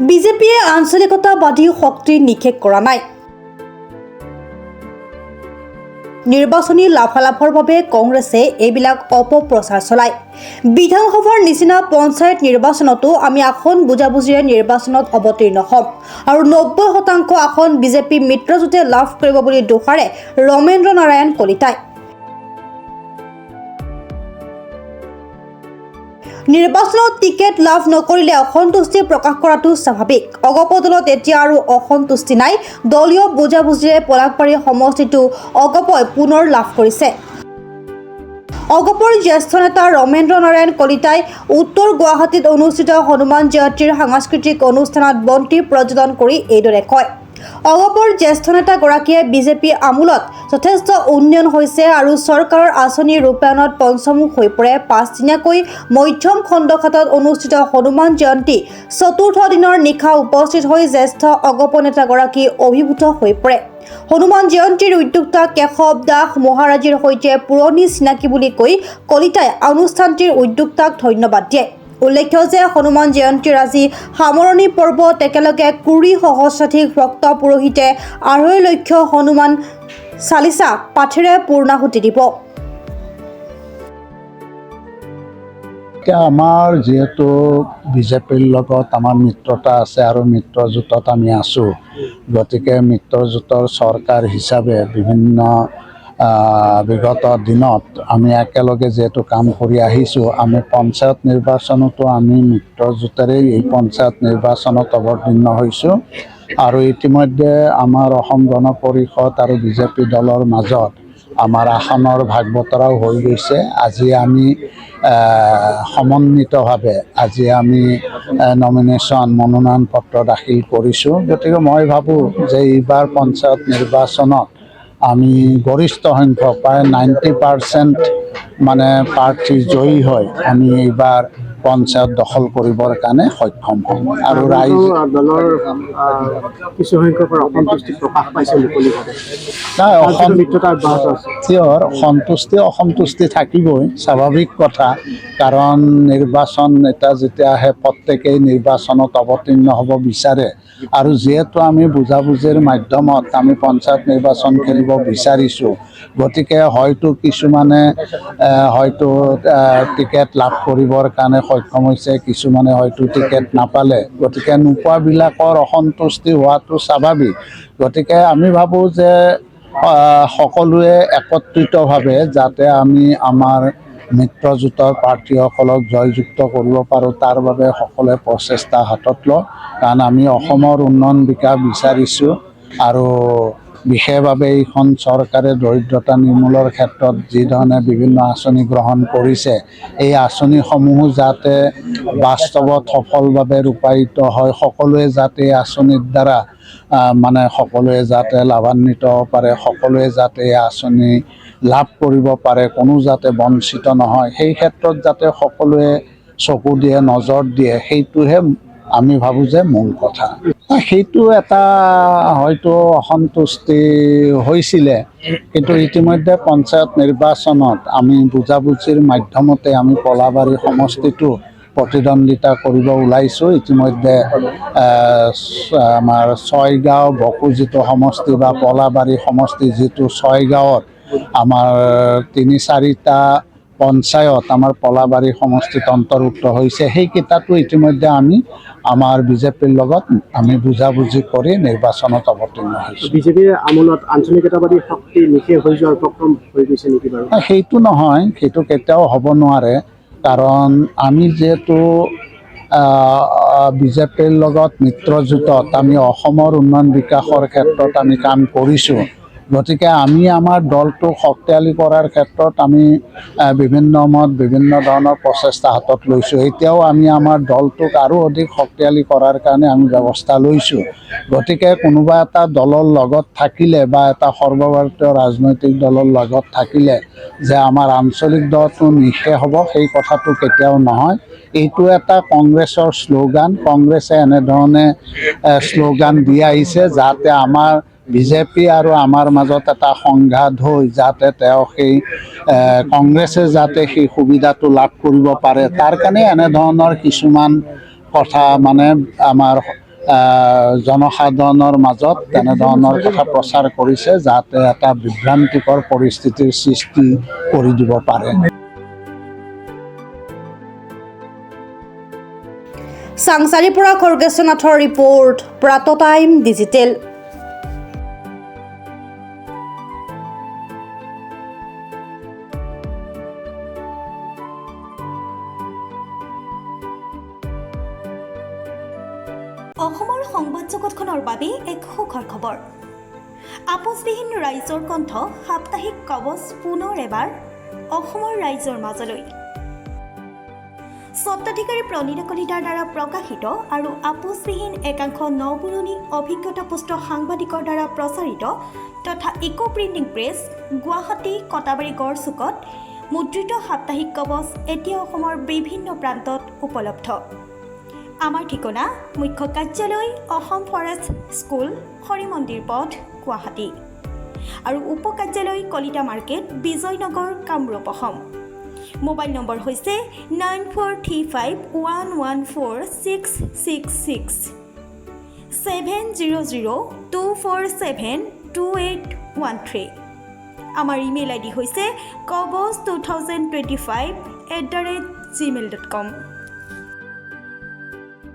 বিজেপিয়ে আঞ্চলিকতাবাদী শক্তি নিষেধ কৰা নাই। নিৰ্বাচনী লাভালাভৰ বাবে কংগ্ৰেছে এইবিলাক অপপ্ৰচাৰ চলায়। বিধানসভাৰ নিচিনা পঞ্চায়ত নিৰ্বাচনতো আমি আসন বুজাবুজিৰে নিৰ্বাচনত অৱতীৰ্ণ হ'ম আৰু 90% আসন বিজেপি মিত্ৰজোঁটে লাভ কৰিব বুলি দোহাৰে ৰমেন্দ্ৰ নাৰায়ণ কলিতাই। নিৰ্বাচনত টিকেট লাভ নকৰিলে অসন্তুষ্টি প্ৰকাশ কৰাটো স্বাভাৱিক। অগপ দলত এতিয়া আৰু অসন্তুষ্টি নাই। দলীয় বুজাবুজিৰে পলাশবাৰী সমষ্টিটো অগপই পুনৰ লাভ কৰিছে। অগপৰ জ্যেষ্ঠ নেতা ৰমেন্দ্ৰ নাৰায়ণ কলিতাই উত্তৰ গুৱাহাটীত অনুষ্ঠিত হনুমান জয়ন্তীৰ সাংস্কৃতিক অনুষ্ঠানত বন্তি প্ৰজ্বলন কৰি এইদৰে কয়। অগপৰ জ্যেষ্ঠ নেতাগৰাকীয়ে বিজেপি আমোলত যথেষ্ট উন্নয়ন হৈছে আৰু চৰকাৰৰ আঁচনি ৰূপায়ণত পঞ্চমুখ হৈ পৰে। পাঁচদিনীয়াকৈ মধ্যম খণ্ডঘাটত অনুষ্ঠিত হনুমান জয়ন্তী চতুৰ্থ দিনৰ নিশা উপস্থিত হৈ জ্যেষ্ঠ অগপ নেতাগৰাকী অভিভূত হৈ পৰে। হনুমান জয়ন্তীৰ উদ্যোক্তা কেশৱ দাস মহাৰাজীৰ সৈতে পুৰণি চিনাকি বুলি কৈ কলিতাই অনুষ্ঠানটিৰ উদ্যোক্তাক ধন্যবাদ দিয়ে। উল্লেখ্য যে হনুমান জয়ন্তীৰ আজি সামৰণি পৰ্বত একেলগে 20 সহস্ৰাধিক ভক্ত পুৰোহিতে 2.5 লক্ষ হনুমান চালিচা পাঠেৰে পূৰ্ণাহুতি দিব। আমাৰ যেহেতু বিজেপিৰ লগত আমাৰ মিত্ৰতা আছে আৰু মিত্ৰজোঁটত আমি আছোঁ, গতিকে মিত্ৰজোঁটৰ চৰকাৰ হিচাপে বিভিন্ন বিগত দিনত আমি একেলগে যিহেতু কাম কৰি আহিছোঁ, আমি পঞ্চায়ত নিৰ্বাচনতো আমি মিত্ৰজোঁটেৰেই এই পঞ্চায়ত নিৰ্বাচনত অৱতীৰ্ণ হৈছোঁ আৰু ইতিমধ্যে আমাৰ অসম গণ পৰিষদ আৰু বিজেপি দলৰ মাজত আমাৰ আসনৰ ভাগ বতৰাও হৈ গৈছে। আজি আমি সমন্বিতভাৱে আজি আমি মনোনয়ন পত্ৰ দাখিল কৰিছোঁ। গতিকে মই ভাবোঁ যে এইবাৰ পঞ্চায়ত নিৰ্বাচনত আমি গৰিষ্ঠ সংখ্যক প্ৰায় 90% মানে প্ৰাৰ্থী জয়ী হয় আমি এইবাৰ পঞ্চায়ত দখল কৰিবৰ কাৰণে সক্ষম হ'ম। আৰু ৰাইজ দলৰ কিছু সংখ্যকৰ অসন্তুষ্টি প্ৰকাশ পাইছে মুকলিভাৱে। সন্তুষ্টি অসন্তুষ্টি থাকিবই, স্বাভাৱিক কথা। কাৰণ নিৰ্বাচন এটা যেতিয়া আহে প্ৰত্যেকেই নিৰ্বাচনত অৱতীৰ্ণ হ'ব বিচাৰে আৰু যিহেতু আমি বুজাবুজিৰ মাধ্যমত আমি পঞ্চায়ত নিৰ্বাচন খেলিব বিচাৰিছোঁ, গতিকে হয়তো কিছুমানে হয়তো টিকেট লাভ কৰিবৰ কাৰণে সক্ষম হৈছে, কিছুমানে হয়তো টিকেট নাপালে। গতিকে নোপোৱাবিলাকৰ অসন্তুষ্টি হোৱাটো স্বাভাৱিক। গতিকে আমি ভাবোঁ যে সকলোৱে একত্ৰিতভাৱে যাতে আমি আমাৰ মিত্ৰজোঁটৰ প্ৰাৰ্থীসকলক জয়যুক্ত কৰিব পাৰোঁ, তাৰ বাবে সকলোৱে প্ৰচেষ্টা হাতত লওঁ। কাৰণ আমি অসমৰ উন্নয়ন বিকাশ বিচাৰিছোঁ আৰু বিশেষভাৱে এইখন চৰকাৰে দৰিদ্ৰতা নিৰ্মূলৰ ক্ষেত্ৰত যিধৰণে বিভিন্ন আঁচনি গ্ৰহণ কৰিছে, এই আঁচনিসমূহো যাতে বাস্তৱত সফলভাৱে ৰূপায়িত হয়, সকলোৱে যাতে এই আঁচনিৰ দ্বাৰা মানে সকলোৱে যাতে লাভান্বিত হ'ব পাৰে, সকলোৱে যাতে এই আঁচনি লাভ কৰিব পাৰে, কোনো যাতে বঞ্চিত নহয়, সেই ক্ষেত্ৰত যাতে সকলোৱে চকু দিয়ে, নজৰ দিয়ে, সেইটোহে আমি ভাবোঁ যে মূল কথা। সেইটো এটা হয়তো অসন্তুষ্টি হৈছিলে, কিন্তু ইতিমধ্যে পঞ্চায়ত নিৰ্বাচনত আমি বুজাবুজিৰ মাধ্যমতে আমি কলাবাৰী সমষ্টিটো প্ৰতিদ্বন্দ্বিতা কৰিব ওলাইছোঁ। ইতিমধ্যে আমাৰ ছয়গাঁও বকো যিটো সমষ্টি বা পলাবাৰী সমষ্টি, যিটো ছয়গাঁৱত আমাৰ 3-4টা পঞ্চায়ত আমাৰ পলাবাৰী সমষ্টিত অন্তৰ্ভুক্ত হৈছে, সেইকেইটাতো ইতিমধ্যে আমি আমাৰ বিজেপিৰ লগত আমি বুজাবুজি কৰি নিৰ্বাচনত অৱতীৰ্ণ হৈছোঁ। বিজেপিৰ আমোলত আঞ্চলিকতাবাদী শক্তি নিষেধ হৈ যোৱাৰ উপক্ৰম হৈ গৈছে নেকি বাৰু? সেইটো নহয়, সেইটো কেতিয়াও হ'ব নোৱাৰে। কাৰণ আমি যিহেতু বিজেপিৰ লগত মিত্ৰজোঁটত আমি অসমৰ উন্নয়ন বিকাশৰ ক্ষেত্ৰত আমি কাম কৰিছোঁ, গতিকে আমি আমাৰ দলটোক শক্তিশালী কৰাৰ ক্ষেত্ৰত আমি বিভিন্ন ধৰণৰ প্ৰচেষ্টা হাতত লৈছোঁ। এতিয়াও আমি আমাৰ দলটোক আৰু অধিক শক্তিশালী কৰাৰ কাৰণে আমি ব্যৱস্থা লৈছোঁ। গতিকে কোনোবা এটা দলৰ লগত থাকিলে বা এটা সৰ্বভাৰতীয় ৰাজনৈতিক দলৰ লগত থাকিলে যে আমাৰ আঞ্চলিক দলটো নিঃশেষ হ'ব, সেই কথাটো কেতিয়াও নহয়। এইটো এটা কংগ্ৰেছৰ শ্লোগান। কংগ্ৰেছে এনেধৰণে শ্লোগান দি আহিছে যাতে আমাৰ বিজেপি আৰু আমাৰ মাজত এটা সংঘাত হৈ যাতে তেওঁ সেই কংগ্ৰেছে যাতে সেই সুবিধাটো লাভ কৰিব পাৰে, তাৰ কাৰণে এনেধৰণৰ কিছুমান কথা মানে আমাৰ জনসাধাৰণৰ মাজত তেনেধৰণৰ কথা প্ৰচাৰ কৰিছে যাতে এটা বিভ্ৰান্তিকৰ পৰিস্থিতিৰ সৃষ্টি কৰি দিব পাৰে। চাংচাৰিৰ পৰা খৰ্গেশ্বৰ নাথৰ ৰিপৰ্ট, প্ৰাত টাইম ডিজিটেল। অসমৰ সংবাদ জগতখনৰ বাবে এক সুখৰ খবৰ। আপোচবিহীন ৰাইজৰ কণ্ঠ সাপ্তাহিক কবচ পুনৰ এবাৰ অসমৰ ৰাইজৰ মাজলৈ। স্বত্বাধিকাৰী প্ৰণীতা কলিতাৰ দ্বাৰা প্ৰকাশিত আৰু আপোচবিহীন একাংশ নপুৰণি অভিজ্ঞতাপুষ্ট সাংবাদিকৰ দ্বাৰা প্ৰচাৰিত তথা eco printing press Guwahati Katabari গড়চুকত মুদ্ৰিত সাপ্তাহিক কবচ এতিয়া অসমৰ বিভিন্ন প্ৰান্তত উপলব্ধ। আমাৰ ঠিকনা মুখ্য কাৰ্যালয় অসম ফৰেষ্ট স্কুল, হৰি মন্দিৰ পথ, গুৱাহাটী আৰু উপ কাৰ্যালয় কলিতা মাৰ্কেট, বিজয়নগৰ, কামৰূপ, অসম। মোবাইল নম্বৰ হৈছে 9435114666 70024728113। আমাৰ ইমেইল আইডি হৈছে kobos2025@gmail.com।